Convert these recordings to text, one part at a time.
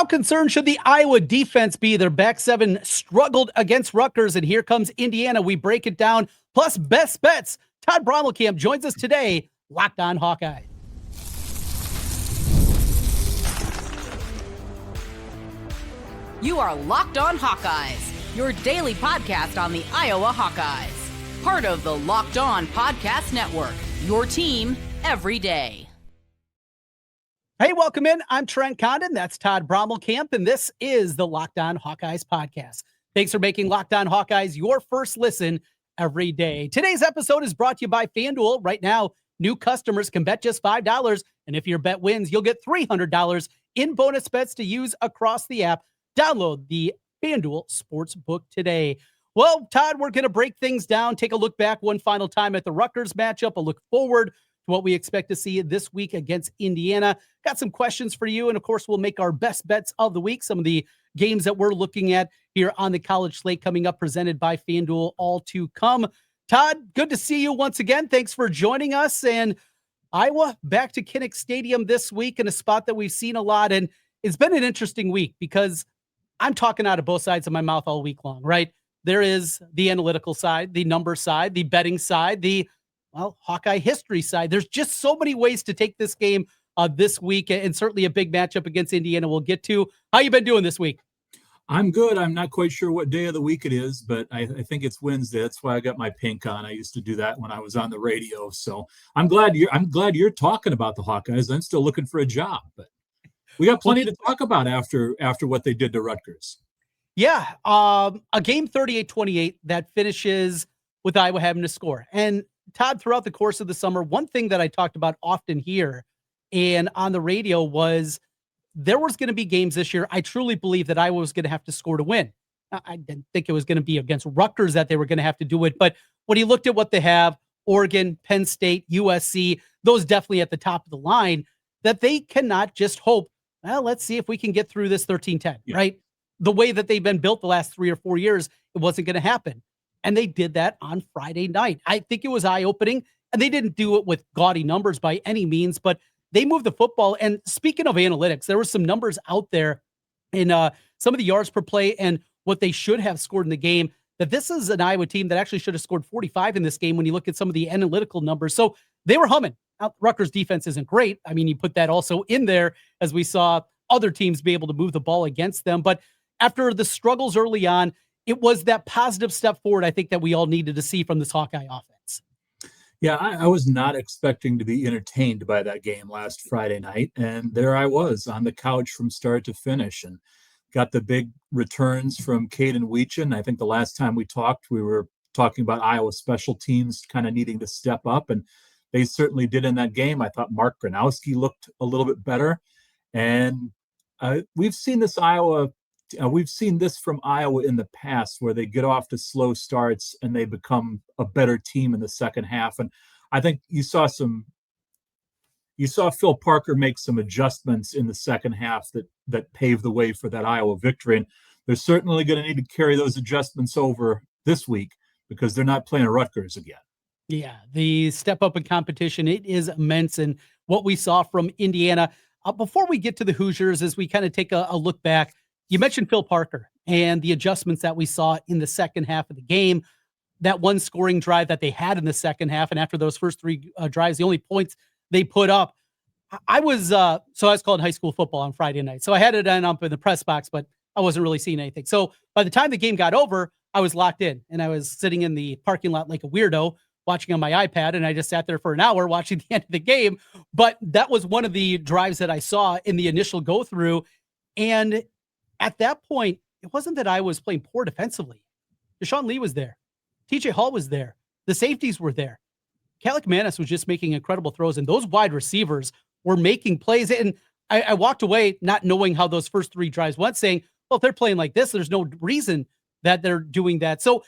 How concerned should the Iowa defense be? Their back seven struggled against Rutgers, and here comes Indiana. We break it down. Plus, best bets. Todd Brommelkamp joins us today. Locked on Hawkeye. You are Locked on Hawkeyes, your daily podcast on the Iowa Hawkeyes. Part of the Locked on Podcast Network, your team every day. Hey, welcome in. I'm Trent Condon. That's Todd Brommelkamp, and this is the Locked on Hawkeyes podcast. Thanks for making Locked on Hawkeyes your first listen every day. Today's episode is brought to you by FanDuel. Right now, new customers can bet just $5, and if your bet wins, you'll get $300 in bonus bets to use across the app. Download the FanDuel Sportsbook today. Well, Todd, we're going to break things down, take a look back one final time at the Rutgers matchup, a look forward to what we expect to see this week against Indiana. Got some questions for you, and of course, we'll make our best bets of the week, some of the games that we're looking at here on the college slate coming up, presented by FanDuel, all to come. Todd, good to see you once again. Thanks for joining us. And Iowa back to Kinnick Stadium this week in a spot that we've seen a lot, and it's been an interesting week because I'm talking out of both sides of my mouth all week long, right? There is the analytical side, the number side, the betting side, the Hawkeye history side. There's just so many ways to take this game this week, and certainly a big matchup against Indiana we'll get to. How you been doing this week? I'm good. I'm not quite sure what day of the week it is, but I think it's Wednesday. That's why I got my pink on. I used to do that when I was on the radio. So I'm glad you're talking about the Hawkeyes. I'm still looking for a job, but we got plenty to talk about after what they did to Rutgers. Yeah, a game 38-28 that finishes with Iowa having to score. And Todd, throughout the course of the summer, one thing that I talked about often here and on the radio was there was going to be games this year. I truly believe that Iowa was going to have to score to win. I didn't think it was going to be against Rutgers that they were going to have to do it. But when you looked at what they have, Oregon, Penn State, USC, those definitely at the top of the line, that they cannot just hope, well, let's see if we can get through this 13-10, right? The way that they've been built the last 3 or 4 years, it wasn't going to happen. And they did that on Friday night. I think it was eye-opening, and they didn't do it with gaudy numbers by any means, but they moved the football. And speaking of analytics, there were some numbers out there in some of the yards per play and what they should have scored in the game, that this is an Iowa team that actually should have scored 45 in this game when you look at some of the analytical numbers. So they were humming. Now, Rutgers defense isn't great. I mean, you put that also in there as we saw other teams be able to move the ball against them. But after the struggles early on, it was that positive step forward, I think, that we all needed to see from this Hawkeye offense. Yeah, I was not expecting to be entertained by that game last Friday night. And there I was on the couch from start to finish and got the big returns from Caden Weechin. I think the last time we talked, we were talking about Iowa special teams kind of needing to step up. And they certainly did in that game. I thought Mark Gronowski looked a little bit better. And we've seen this from Iowa in the past, where they get off to slow starts and they become a better team in the second half. And I think you saw Phil Parker make some adjustments in the second half that paved the way for that Iowa victory. And they're certainly going to need to carry those adjustments over this week because they're not playing Rutgers again. Yeah, the step up in competition, it is immense. And what we saw from Indiana, before we get to the Hoosiers, as we kind of take a look back, you mentioned Phil Parker and the adjustments that we saw in the second half of the game, that one scoring drive that they had in the second half. And after those first three drives, the only points they put up, I was called high school football on Friday night. So I had it up in the press box, but I wasn't really seeing anything. So by the time the game got over, I was locked in and I was sitting in the parking lot like a weirdo watching on my iPad. And I just sat there for an hour watching the end of the game. But that was one of the drives that I saw in the initial go through. And at that point, it wasn't that I was playing poor defensively. Deshaun Lee was there. TJ Hall was there. The safeties were there. Calic Manis was just making incredible throws, and those wide receivers were making plays. And I walked away not knowing how those first three drives went, saying, well, if they're playing like this, there's no reason that they're doing that. So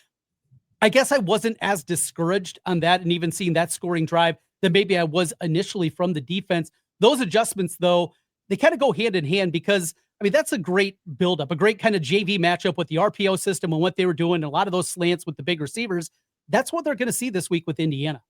I guess I wasn't as discouraged on that and even seeing that scoring drive than maybe I was initially from the defense. Those adjustments, though, they kind of go hand in hand because, I mean, that's a great buildup, a great kind of JV matchup with the RPO system and what they were doing, and a lot of those slants with the big receivers. That's what they're going to see this week with Indiana.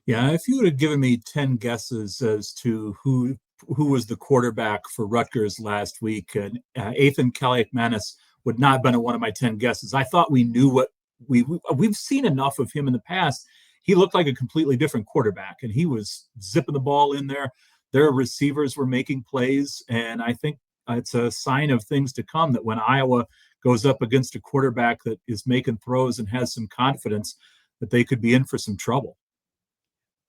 Yeah, if you would have given me 10 guesses as to who who was the quarterback for Rutgers last week, and Ethan Kaliakmanis would not have been one of my 10 guesses. I thought we knew what we've seen enough of him in the past. He looked like a completely different quarterback, and he was zipping the ball in there. Their receivers were making plays, and I think it's a sign of things to come that when Iowa goes up against a quarterback that is making throws and has some confidence, that they could be in for some trouble.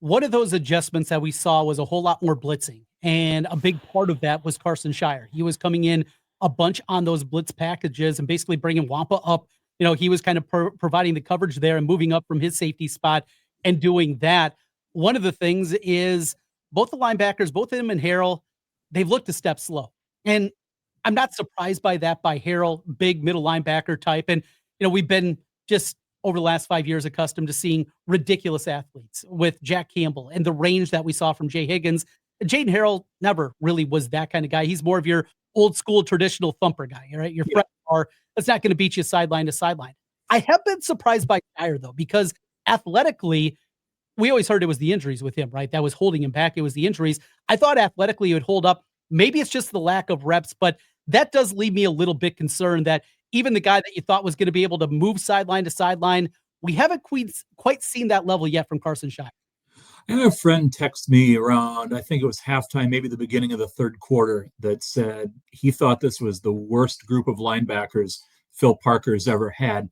One of those adjustments that we saw was a whole lot more blitzing. And a big part of that was Carson Shire. He was coming in a bunch on those blitz packages and basically bringing Wampa up. He was kind of providing the coverage there and moving up from his safety spot and doing that. One of the things is both the linebackers, both him and Harrell, they've looked a step slow. And I'm not surprised by that by Harrell, big middle linebacker type. And, we've been just over the last 5 years accustomed to seeing ridiculous athletes with Jack Campbell and the range that we saw from Jay Higgins. Jaden Harrell never really was that kind of guy. He's more of your old school traditional thumper guy, right? Your front bar that's not going to beat you sideline to sideline. I have been surprised by Shire, though, because athletically, we always heard it was the injuries with him, right? That was holding him back. It was the injuries. I thought athletically it would hold up. Maybe it's just the lack of reps, but that does leave me a little bit concerned that even the guy that you thought was going to be able to move sideline to sideline, we haven't quite seen that level yet from Carson Shire. I had a friend text me around, I think it was halftime, maybe the beginning of the third quarter, that said he thought this was the worst group of linebackers Phil Parker's ever had.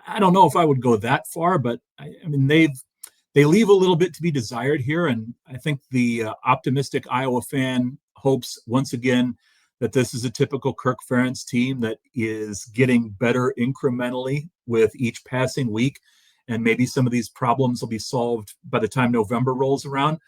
I don't know if I would go that far, but I mean, they leave a little bit to be desired here. And I think the optimistic Iowa fan hopes once again that this is a typical Kirk Ferentz team that is getting better incrementally with each passing week. And maybe some of these problems will be solved by the time November rolls around.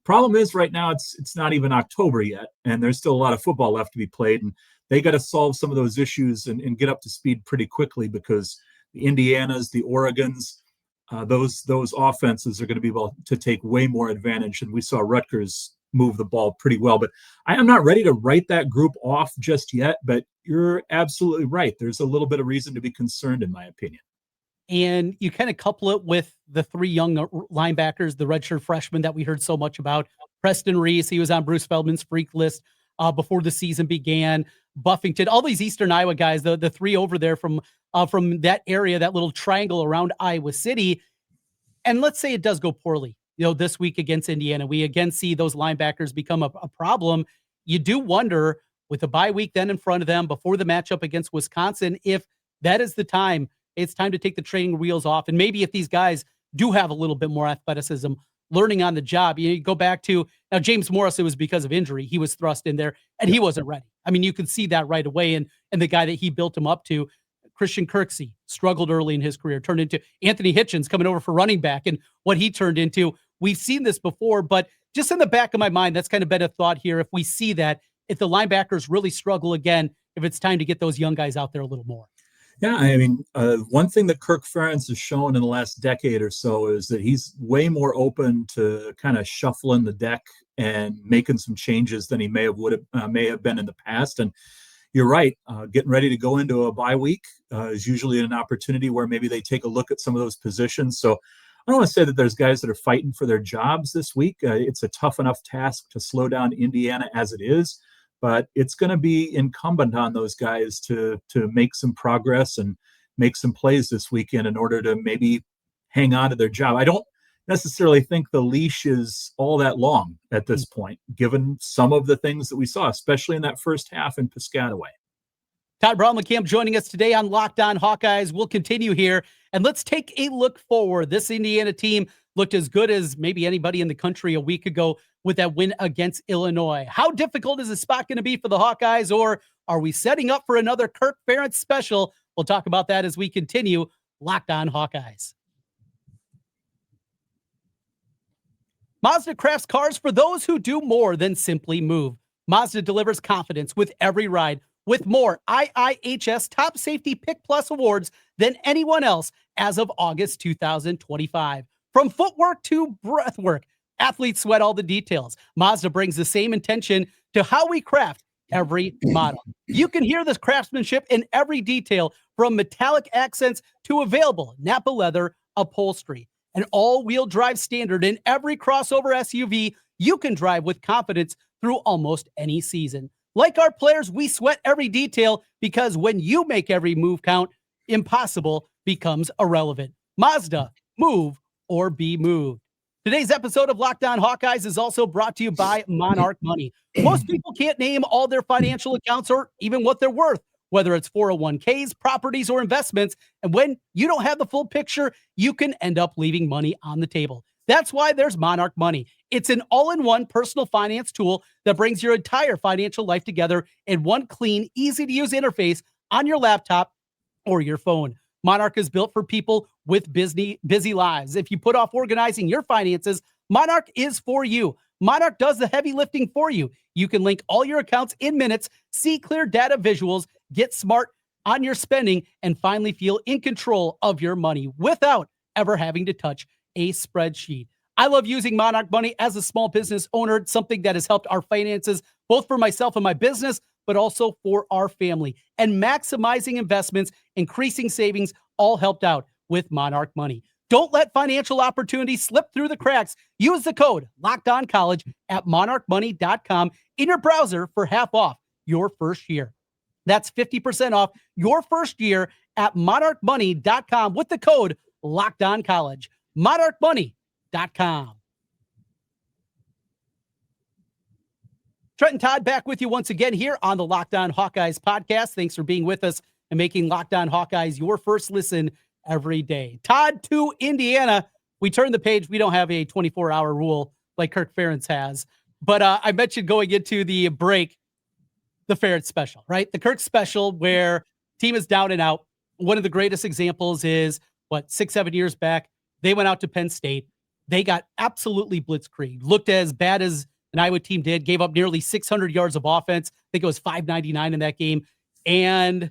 Problem is right now it's not even October yet, and there's still a lot of football left to be played. And they got to solve some of those issues and get up to speed pretty quickly, because the Indianas, the Oregons, those offenses are going to be able to take way more advantage. And we saw Rutgers move the ball pretty well. But I am not ready to write that group off just yet. But you're absolutely right. There's a little bit of reason to be concerned, in my opinion. And you kind of couple it with the three young linebackers, the redshirt freshmen that we heard so much about. Preston Reese, he was on Bruce Feldman's freak list before the season began. Buffington, all these Eastern Iowa guys, the three over there from that area, that little triangle around Iowa City. And let's say it does go poorly, this week against Indiana. We again see those linebackers become a problem. You do wonder, with a bye week then in front of them before the matchup against Wisconsin, if that is the time. It's time to take the training wheels off. And maybe if these guys do have a little bit more athleticism, learning on the job, you go back to now James Morris, it was because of injury. He was thrust in there and he wasn't ready. I mean, you could see that right away. And the guy that he built him up to, Christian Kirksey, struggled early in his career, turned into Anthony Hitchens coming over for running back and what he turned into. We've seen this before, but just in the back of my mind, that's kind of been a thought here. If we see that, if the linebackers really struggle again, if it's time to get those young guys out there a little more. Yeah, I mean, one thing that Kirk Ferentz has shown in the last decade or so is that he's way more open to kind of shuffling the deck and making some changes than he may have been in the past. And you're right, getting ready to go into a bye week is usually an opportunity where maybe they take a look at some of those positions. So I don't want to say that there's guys that are fighting for their jobs this week. It's a tough enough task to slow down Indiana as it is. But it's going to be incumbent on those guys to make some progress and make some plays this weekend in order to maybe hang on to their job. I don't necessarily think the leash is all that long at this point, given some of the things that we saw, especially in that first half in Piscataway. Todd Brommelkamp joining us today on Locked On Hawkeyes. We'll continue here, and let's take a look forward. This Indiana team looked as good as maybe anybody in the country a week ago with that win against Illinois. How difficult is this spot going to be for the Hawkeyes, or are we setting up for another Kirk Ferentz special? We'll talk about that as we continue Locked On Hawkeyes. Mazda crafts cars for those who do more than simply move. Mazda delivers confidence with every ride, with more IIHS Top Safety Pick Plus awards than anyone else as of August 2025. From footwork to breathwork, athletes sweat all the details. Mazda brings the same intention to how we craft every model. You can hear this craftsmanship in every detail, from metallic accents to available Napa leather upholstery. An all-wheel drive standard in every crossover SUV you can drive with confidence through almost any season. Like our players, we sweat every detail because when you make every move count, impossible becomes irrelevant. Mazda, move or be moved. Today's episode of Locked On Hawkeyes is also brought to you by Monarch Money. Most people can't name all their financial accounts or even what they're worth, whether it's 401ks, properties, or investments. And when you don't have the full picture, you can end up leaving money on the table. That's why there's Monarch Money. It's an all-in-one personal finance tool that brings your entire financial life together in one clean, easy-to-use interface on your laptop or your phone. Monarch is built for people with busy lives. If you put off organizing your finances, Monarch is for you. Monarch does the heavy lifting for you. You can link all your accounts in minutes, see clear data visuals, get smart on your spending, and finally feel in control of your money without ever having to touch a spreadsheet. I love using Monarch Money as a small business owner. It's something that has helped our finances, both for myself and my business, but also for our family. And maximizing investments, increasing savings, all helped out with Monarch Money. Don't let financial opportunities slip through the cracks. Use the code LOCKEDONCollege at monarchmoney.com in your browser for half off your first year. That's 50% off your first year at monarchmoney.com with the code LOCKEDONCollege. monarchmoney.com. Trent and Todd back with you once again here on the Locked On Hawkeyes podcast. Thanks for being with us and making Locked On Hawkeyes your first listen every day. Todd, to Indiana. We turn the page. We don't have a 24-hour rule like Kirk Ferentz has. But I mentioned going into the break, the Ferentz special, right? The Kirk special where team is down and out. One of the greatest examples is, 6-7 years back, they went out to Penn State. They got absolutely blitzkrieged. Looked as bad as an Iowa team did. Gave up nearly 600 yards of offense. I think it was 599 in that game. And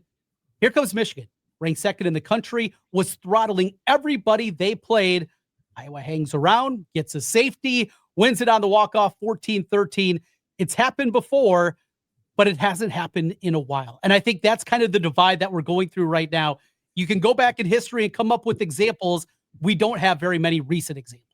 here comes Michigan, ranked second in the country, was throttling everybody they played. Iowa hangs around, gets a safety, wins it on the walk-off 14-13. It's happened before, but it hasn't happened in a while. And I think that's kind of the divide that we're going through right now. You can go back in history and come up with examples. We don't have very many recent examples.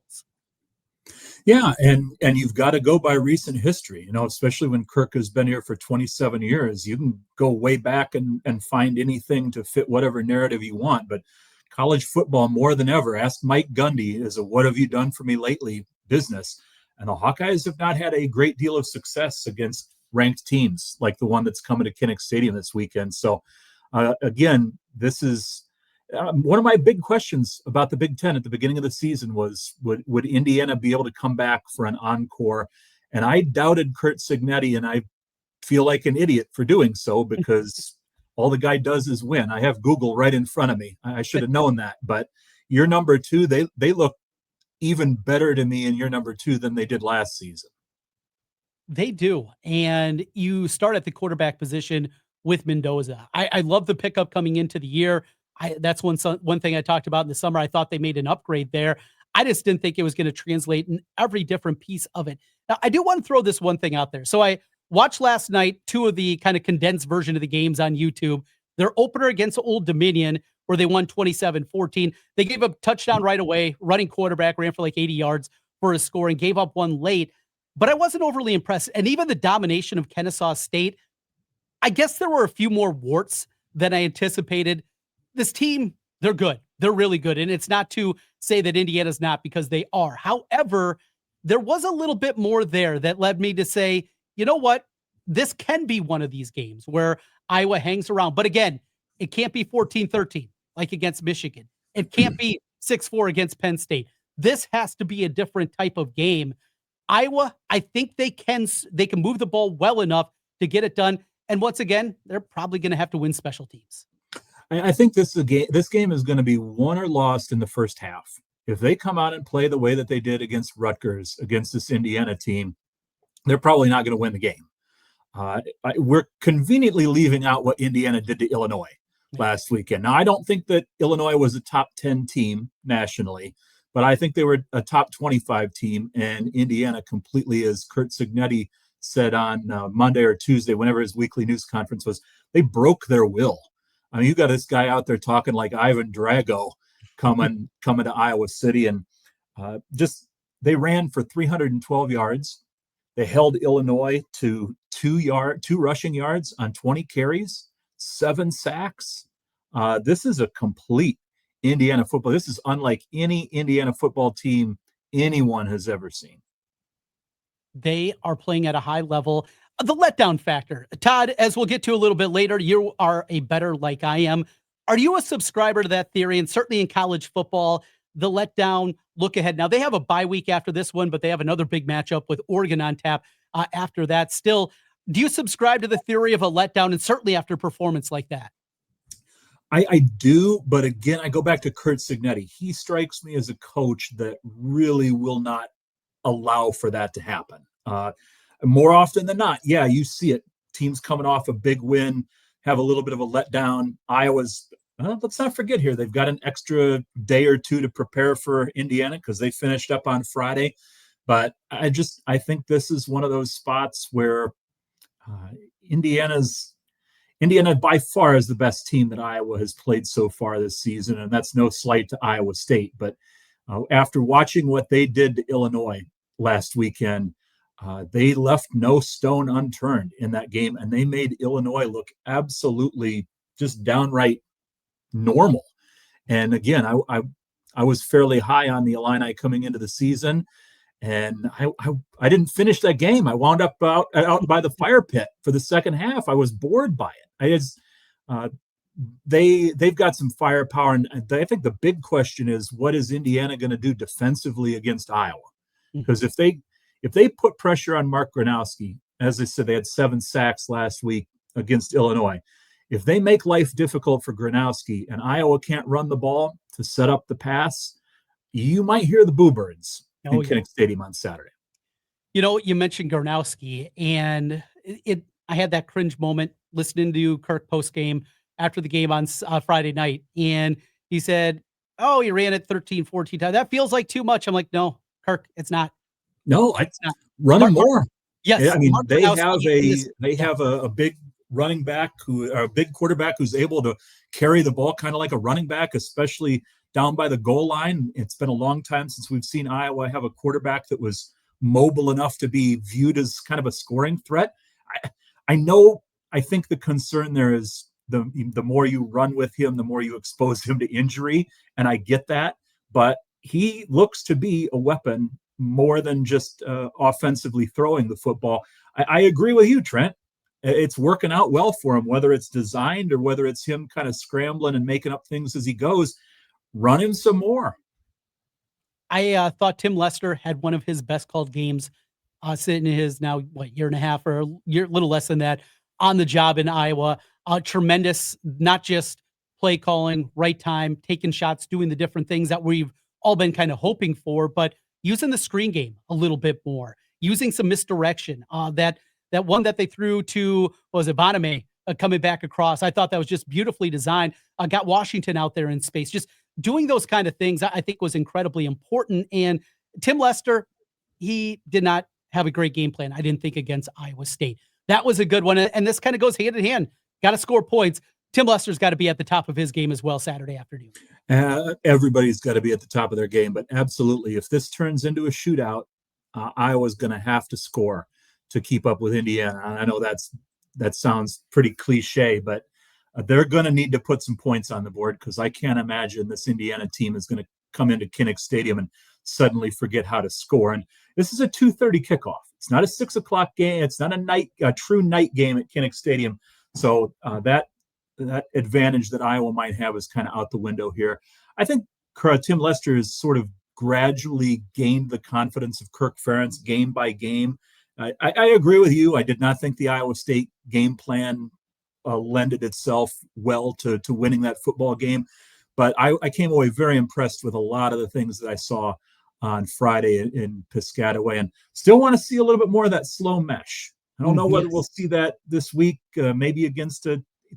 Yeah, and you've got to go by recent history, especially when Kirk has been here for 27 years. You can go way back and find anything to fit whatever narrative you want. But college football, more than ever, ask Mike Gundy, is a what have you done for me lately business. And the Hawkeyes have not had a great deal of success against ranked teams like the one that's coming to Kinnick Stadium this weekend. So, again, this is one of my big questions about the Big Ten at the beginning of the season was, would Indiana be able to come back for an encore? And I doubted Curt Cignetti, and I feel like an idiot for doing so because all the guy does is win. I have Google right in front of me. I should have known that. But your number two, they look even better to me in your number two than they did last season. They do. And you start at the quarterback position with Mendoza. I love the pickup coming into the year. That's one thing I talked about in the summer. I thought they made an upgrade there. I just didn't think it was going to translate in every different piece of it. Now, I do want to throw this one thing out there. So I watched last night 2 of the kind of condensed version of the games on YouTube. Their opener against Old Dominion, where they won 27-14. They gave up a touchdown right away. Running quarterback ran for like 80 yards for a score and gave up one late. But I wasn't overly impressed. And even the domination of Kennesaw State, I guess there were a few more warts than I anticipated. This team, they're good. They're really good. And it's not to say that Indiana's not, because they are. However, there was a little bit more there that led me to say, you know what? This can be one of these games where Iowa hangs around. But again, it can't be 14-13 like against Michigan. It can't be 6-4 against Penn State. This has to be a different type of game. Iowa, I think they can move the ball well enough to get it done. And once again, they're probably going to have to win special teams. I think this game is going to be won or lost in the first half. If they come out and play the way that they did against Rutgers, against this Indiana team, they're probably not going to win the game. We're conveniently leaving out what Indiana did to Illinois last weekend. Now, I don't think that Illinois was a top 10 team nationally, but I think they were a top 25 team, and Indiana completely, as Curt Cignetti said on Monday or Tuesday, whenever his weekly news conference was, they broke their will. I mean, you got this guy out there talking like Ivan Drago coming to Iowa City, and they ran for 312 yards. They held Illinois to two rushing yards on 20 carries, 7 sacks. This is a complete Indiana football. This is unlike any Indiana football team anyone has ever seen. They are playing at a high level. The letdown factor, Todd, as we'll get to a little bit later, you are a better like I am. Are you a subscriber to that theory? And certainly in college football, the letdown look ahead. Now they have a bye week after this one, but they have another big matchup with Oregon on tap after that. Still, do you subscribe to the theory of a letdown, and certainly after performance like that? I do, but again, I go back to Curt Cignetti. He strikes me as a coach that really will not allow for that to happen. More often than not, yeah, you see it. Teams coming off a big win have a little bit of a letdown. Iowa's, let's not forget here, they've got an extra day or two to prepare for Indiana because they finished up on Friday. But I think this is one of those spots where Indiana by far is the best team that Iowa has played so far this season, and that's no slight to Iowa State. But after watching what they did to Illinois last weekend, they left no stone unturned in that game, and they made Illinois look absolutely just downright normal. And again, I was fairly high on the Illini coming into the season, and I didn't finish that game. I wound up out by the fire pit for the second half. I was bored by it. They've got some firepower, and I think the big question is, what is Indiana going to do defensively against Iowa? Because if they put pressure on Mark Gronowski, as I said, they had 7 sacks last week against Illinois. If they make life difficult for Gronowski and Iowa can't run the ball to set up the pass, you might hear the boo birds in Kinnick Stadium on Saturday. You know, you mentioned Gronowski, and I had that cringe moment listening to Kirk post game after the game on Friday night, and he said, "Oh, he ran it 13, 14 times. That feels like too much." I'm like, "No, Kirk, it's not." No, it's not. Running more. Yes, I mean, they have a big running back a big quarterback who's able to carry the ball kind of like a running back, especially down by the goal line. It's been a long time since we've seen Iowa have a quarterback that was mobile enough to be viewed as kind of a scoring threat. I think the concern there is the more you run with him, the more you expose him to injury. And I get that, but he looks to be a weapon more than just offensively throwing the football. I agree with you, Trent. It's working out well for him, whether it's designed or whether it's him kind of scrambling and making up things as he goes. Run him some more. I thought Tim Lester had one of his best called games sitting in his now, year and a half or a little less than that on the job in Iowa. Tremendous, not just play calling, right time, taking shots, doing the different things that we've all been kind of hoping for, but using the screen game a little bit more, using some misdirection. That one that they threw to, was it Boname coming back across? I thought that was just beautifully designed. Got Washington out there in space. Just doing those kind of things, I think, was incredibly important. And Tim Lester, he did not have a great game plan, I didn't think, against Iowa State. That was a good one. And this kind of goes hand in hand. Got to score points. Tim Lester's got to be at the top of his game as well Saturday afternoon. Everybody's got to be at the top of their game, but absolutely, if this turns into a shootout, Iowa's going to have to score to keep up with Indiana. I know that sounds pretty cliche, but they're going to need to put some points on the board, because I can't imagine this Indiana team is going to come into Kinnick Stadium and suddenly forget how to score. And this is a 2:30 kickoff. It's not a 6 o'clock game. It's not a true night game at Kinnick Stadium. So that advantage that Iowa might have is kind of out the window here. I think Tim Lester has sort of gradually gained the confidence of Kirk Ferentz game by game. I agree with you. I did not think the Iowa State game plan lended itself well to winning that football game, but I came away very impressed with a lot of the things that I saw on Friday in Piscataway, and still want to see a little bit more of that slow mesh. I don't know whether we'll see that this week, maybe against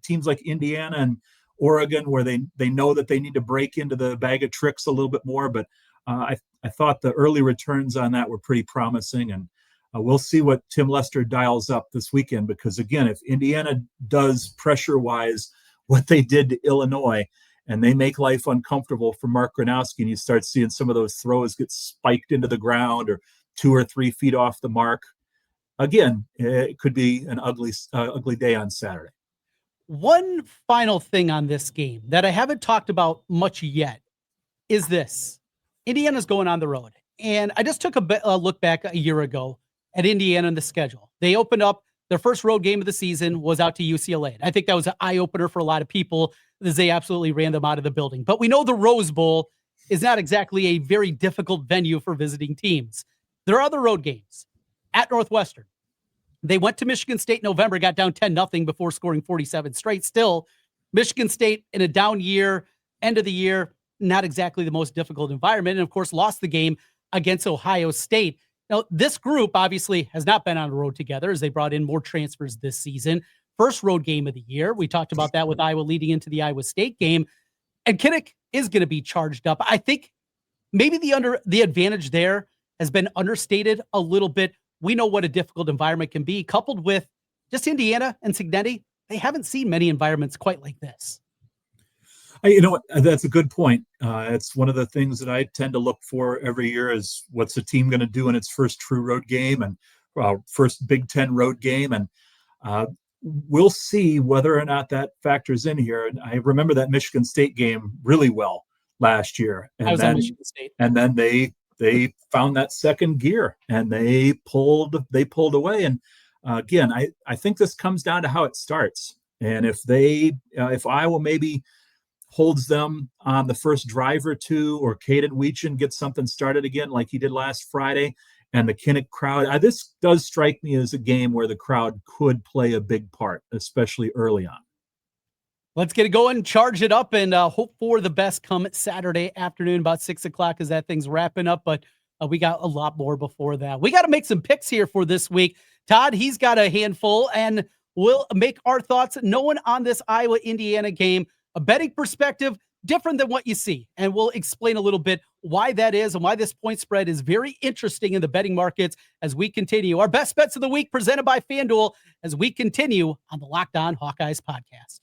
teams like Indiana and Oregon, where they know that they need to break into the bag of tricks a little bit more. But I thought the early returns on that were pretty promising, and we'll see what Tim Lester dials up this weekend, because again, if Indiana does pressure-wise what they did to Illinois, and they make life uncomfortable for Mark Gronowski, and you start seeing some of those throws get spiked into the ground or 2 or 3 feet off the mark, again, it could be an ugly day on Saturday. One final thing on this game that I haven't talked about much yet is this. Indiana's going on the road. And I just took a look back a year ago at Indiana and the schedule. They opened up their first road game of the season was out to UCLA. And I think that was an eye-opener for a lot of people as they absolutely ran them out of the building. But we know the Rose Bowl is not exactly a very difficult venue for visiting teams. There are other road games. At Northwestern, they went to Michigan State in November, got down 10-0 before scoring 47 straight. Still, Michigan State in a down year, end of the year, not exactly the most difficult environment. And of course, lost the game against Ohio State. Now, this group obviously has not been on the road together as they brought in more transfers this season. First road game of the year. We talked about that with Iowa leading into the Iowa State game. And Kinnick is going to be charged up. I think maybe the advantage there has been understated a little bit. We know what a difficult environment can be, coupled with just Indiana and Cignetti. They haven't seen many environments quite like this. You know what? That's a good point. It's one of the things that I tend to look for every year is what's the team going to do in its first true road game and first Big Ten road game. And we'll see whether or not that factors in here. And I remember that Michigan State game really well last year. And I was on Michigan State. And then they found that second gear and they pulled away. And again, I think this comes down to how it starts. And if Iowa maybe holds them on the first drive or two, or Caden Weechin gets something started again like he did last Friday, and the Kinnick crowd, this does strike me as a game where the crowd could play a big part, especially early on. Let's get it going, charge it up, and hope for the best come Saturday afternoon about 6 o'clock as that thing's wrapping up. But we got a lot more before that. We got to make some picks here for this week. Todd, he's got a handful, and we'll make our thoughts. No one on this Iowa-Indiana game, a betting perspective, different than what you see. And we'll explain a little bit why that is and why this point spread is very interesting in the betting markets as we continue. Our best bets of the week presented by FanDuel as we continue on the Locked On Hawkeyes podcast.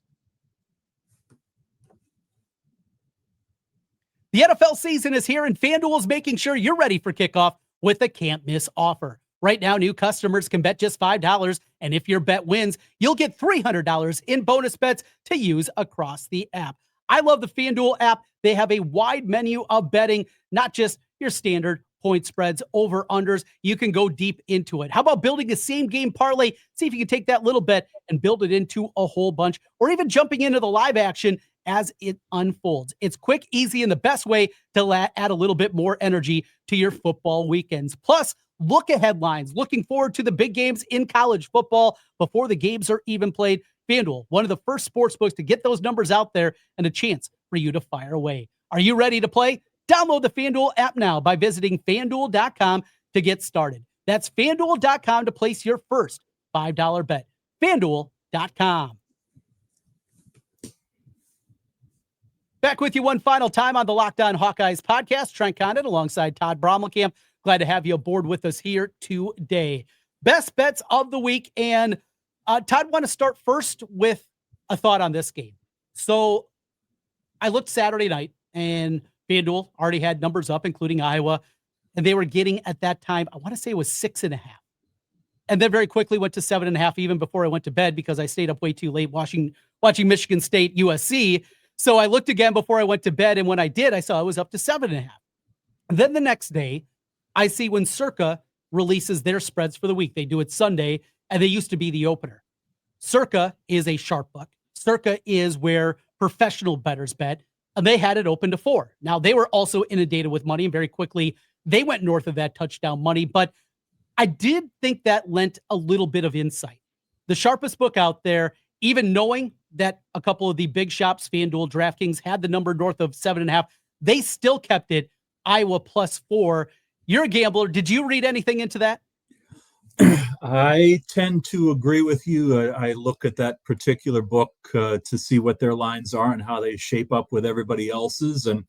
The NFL season is here, and FanDuel is making sure you're ready for kickoff with a can't-miss offer. Right now, new customers can bet just $5, and if your bet wins, you'll get $300 in bonus bets to use across the app. I love the FanDuel app. They have a wide menu of betting, not just your standard point spreads, over-unders. You can go deep into it. How about building a same-game parlay? See if you can take that little bet and build it into a whole bunch, or even jumping into the live action as it unfolds. It's quick, easy, and the best way to add a little bit more energy to your football weekends. Plus, look ahead lines, looking forward to the big games in college football before the games are even played. FanDuel, one of the first sports books to get those numbers out there and a chance for you to fire away. Are you ready to play? Download the FanDuel app now by visiting FanDuel.com to get started. That's FanDuel.com to place your first $5 bet. FanDuel.com. Back with you one final time on the Locked On Hawkeyes podcast. Trent Condon alongside Todd Brommelkamp. Glad to have you aboard with us here today. Best bets of the week. And Todd, want to start first with a thought on this game. So I looked Saturday night, and FanDuel already had numbers up, including Iowa, and they were getting at that time, I want to say it was 6.5. And then very quickly went to 7.5 even before I went to bed because I stayed up way too late watching Michigan State USC. So I looked again before I went to bed, and when I did, I saw it was up to 7.5. Then the next day, I see when Circa releases their spreads for the week. They do it Sunday, and they used to be the opener. Circa is a sharp book. Circa is where professional bettors bet, and they had it open to 4. Now, they were also inundated with money, and very quickly, they went north of that touchdown money, but I did think that lent a little bit of insight. The sharpest book out there, even knowing that a couple of the big shops, FanDuel, DraftKings, had the number north of 7.5, they still kept it Iowa +4. You're a gambler. Did you read anything into that? I tend to agree with you. I look at that particular book to see what their lines are and how they shape up with everybody else's. And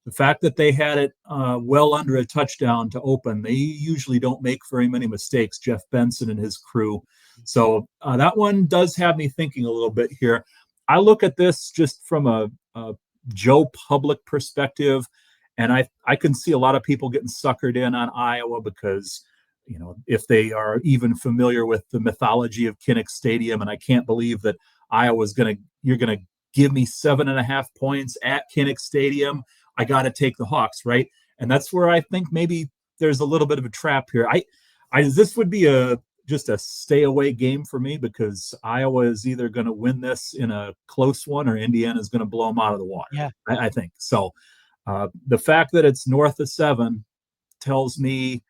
the fact that they had it well under a touchdown to open, they usually don't make very many mistakes, Jeff Benson and his crew. So that one does have me thinking a little bit here. I look at this just from a Joe Public perspective, and I can see a lot of people getting suckered in on Iowa because, if they are even familiar with the mythology of Kinnick Stadium, and I can't believe that you're going to give me 7.5 points at Kinnick Stadium. I got to take the Hawks, right? And that's where I think maybe there's a little bit of a trap here. This would be just a stay away game for me, because Iowa is either going to win this in a close one or Indiana is going to blow them out of the water. Yeah. I think so. The fact that it's north of 7 tells me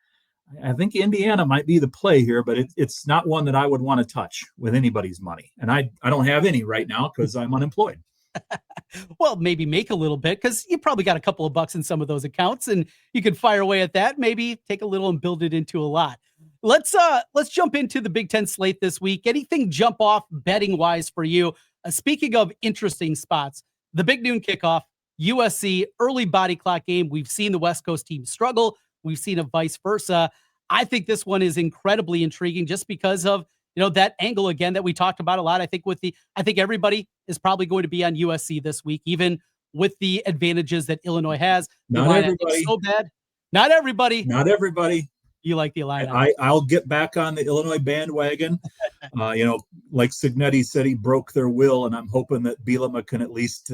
I think Indiana might be the play here, but it's not one that I would want to touch with anybody's money. And I don't have any right now because I'm unemployed. Well, maybe make a little bit, because you probably got a couple of bucks in some of those accounts, and you can fire away at that. Maybe take a little and build it into a lot. Let's jump into the Big Ten slate this week. Anything jump off betting wise for you? Speaking of interesting spots, the big noon kickoff, USC early body clock game. We've seen the West Coast team struggle. We've seen a vice versa. I think this one is incredibly intriguing just because of that angle again that we talked about a lot. I think everybody is probably going to be on USC this week, even with the advantages that Illinois has. Not everybody. So bad. Not everybody. Not everybody. You like the Illini? I'll get back on the Illinois bandwagon. Like Signetti said, he broke their will, and I'm hoping that Bielema can at least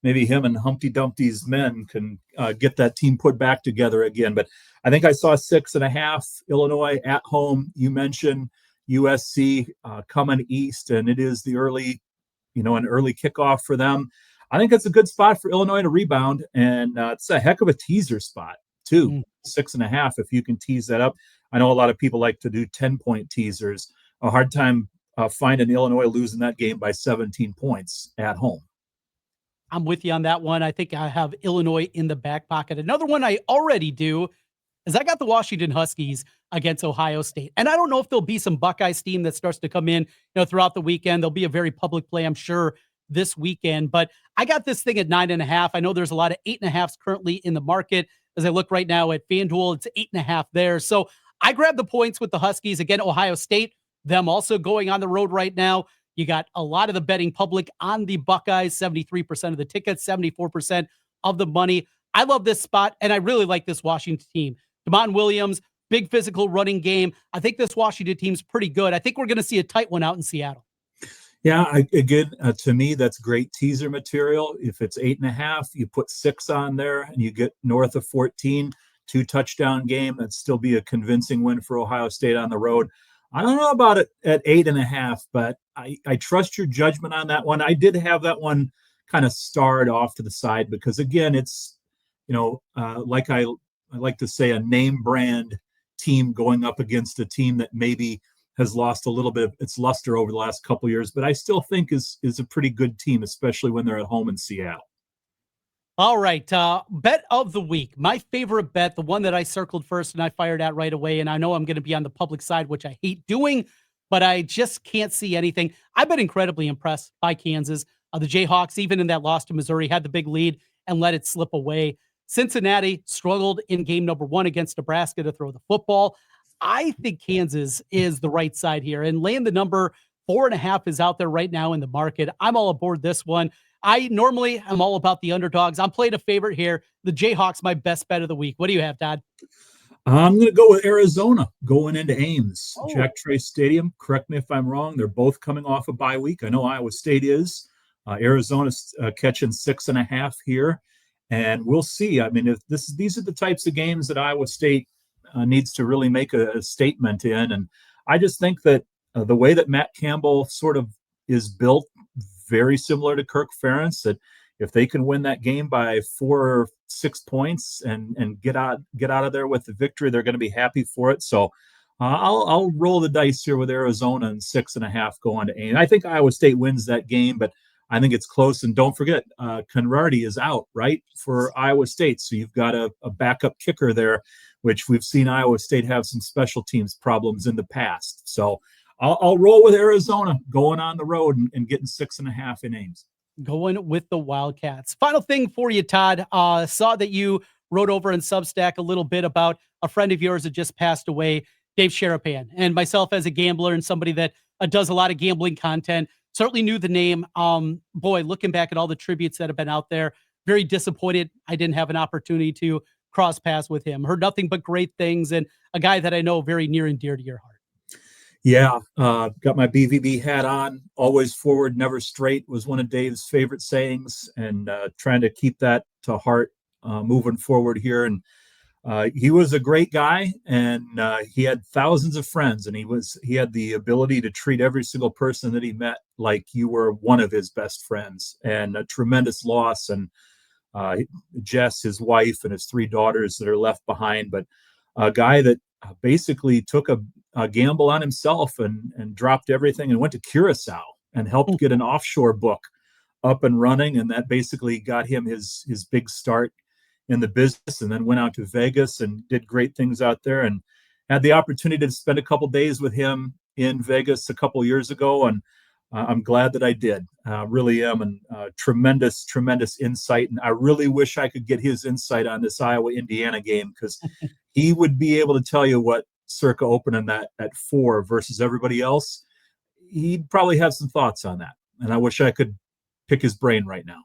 maybe him and Humpty Dumpty's men can get that team put back together again. But I think I saw 6.5 Illinois at home. You mentioned USC coming east, and it is the early kickoff for them. I think it's a good spot for Illinois to rebound, and it's a heck of a teaser spot too. 6.5 if you can tease that up. I know a lot of people like to do 10-point teasers. A hard time finding Illinois losing that game by 17 points at home. I'm with you on that one. I think I have Illinois in the back pocket. Another one I already do is I got the Washington Huskies against Ohio State. And I don't know if there'll be some Buckeye steam that starts to come in, throughout the weekend. There'll be a very public play, I'm sure, this weekend. But I got this thing at 9.5. I know there's a lot of 8.5s currently in the market. As I look right now at FanDuel, it's 8.5 there. So I grabbed the points with the Huskies. Again, Ohio State, them also going on the road right now. You got a lot of the betting public on the Buckeyes, 73% of the tickets, 74% of the money. I love this spot, and I really like this Washington team. Damon Williams, big physical running game. I think this Washington team's pretty good. I think we're going to see a tight one out in Seattle. Yeah, to me, that's great teaser material. If it's 8.5, you put 6 on there and you get north of 14, 2-touchdown game. That'd still be a convincing win for Ohio State on the road. I don't know about it at 8.5, but I trust your judgment on that one. I did have that one kind of starred off to the side because, again, it's, like I like to say, a name brand team going up against a team that maybe has lost a little bit of its luster over the last couple of years, but I still think is a pretty good team, especially when they're at home in Seattle. All right. Bet of the week. My favorite bet, the one that I circled first and I fired at right away. And I know I'm going to be on the public side, which I hate doing, but I just can't see anything. I've been incredibly impressed by Kansas. The Jayhawks, even in that loss to Missouri, had the big lead and let it slip away. Cincinnati struggled in game number 1 against Nebraska to throw the football. I think Kansas is the right side here, and laying the number 4.5 is out there right now in the market. I'm all aboard this one. I normally am all about the underdogs. I'm playing a favorite here. The Jayhawks, my best bet of the week. What do you have, Todd? I'm going to go with Arizona going into Ames. Oh. Jack Trace Stadium. Correct me if I'm wrong. They're both coming off a bye week. I know Iowa State is. Arizona's catching 6.5 here, and we'll see. I mean, these are the types of games that Iowa State needs to really make a statement in. And I just think that the way that Matt Campbell sort of is built, very similar to Kirk Ferentz, that if they can win that game by 4 or 6 points and get out of there with the victory, they're going to be happy for it. So I'll roll the dice here with Arizona and 6.5 going to Ames. I think Iowa State wins that game, but I think it's close. And don't forget, Conradi is out, right, for Iowa State. So you've got a backup kicker there, which we've seen Iowa State have some special teams problems in the past. So I'll roll with Arizona going on the road and getting 6.5 in Ames. Going with the Wildcats. Final thing for you, Todd. Saw that you wrote over in Substack a little bit about a friend of yours that just passed away, Dave Sharapan, and myself as a gambler and somebody that does a lot of gambling content. Certainly knew the name. Boy, looking back at all the tributes that have been out there, very disappointed I didn't have an opportunity to cross paths with him. Heard nothing but great things, and a guy that I know very near and dear to your heart. Yeah, got my BVB hat on. Always forward, never straight was one of Dave's favorite sayings, and trying to keep that to heart moving forward here. And he was a great guy, and he had thousands of friends, and he had the ability to treat every single person that he met like you were one of his best friends. And a tremendous loss, and Jess, his wife, and his 3 daughters that are left behind. But a guy that basically took a gamble on himself and dropped everything and went to Curacao and helped get an offshore book up and running, and that basically got him his big start in the business, and then went out to Vegas and did great things out there, and had the opportunity to spend a couple days with him in Vegas a couple years ago, and I'm glad that I did. Really am, and tremendous insight, and I really wish I could get his insight on this Iowa-Indiana game, because he would be able to tell you what circa opening that at 4 versus everybody else. He'd probably have some thoughts on that, and I wish I could pick his brain right now.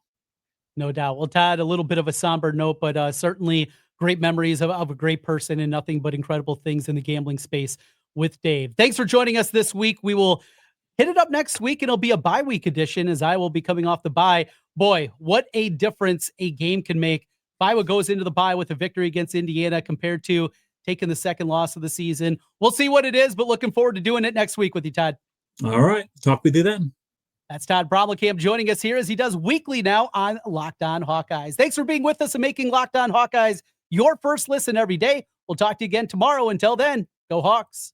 No doubt. Well, Todd, a little bit of a somber note, but certainly great memories of a great person and nothing but incredible things in the gambling space with Dave. Thanks for joining us this week. We will hit it up next week, and it'll be a bye week edition as I will be coming off the bye. Boy, what a difference a game can make. If Iowa goes into the bye with a victory against Indiana compared to taking the second loss of the season. We'll see what it is, but looking forward to doing it next week with you, Todd. All right. Talk with you then. That's Todd Brommelkamp joining us here as he does weekly now on Locked On Hawkeyes. Thanks for being with us and making Locked On Hawkeyes your first listen every day. We'll talk to you again tomorrow. Until then, go Hawks.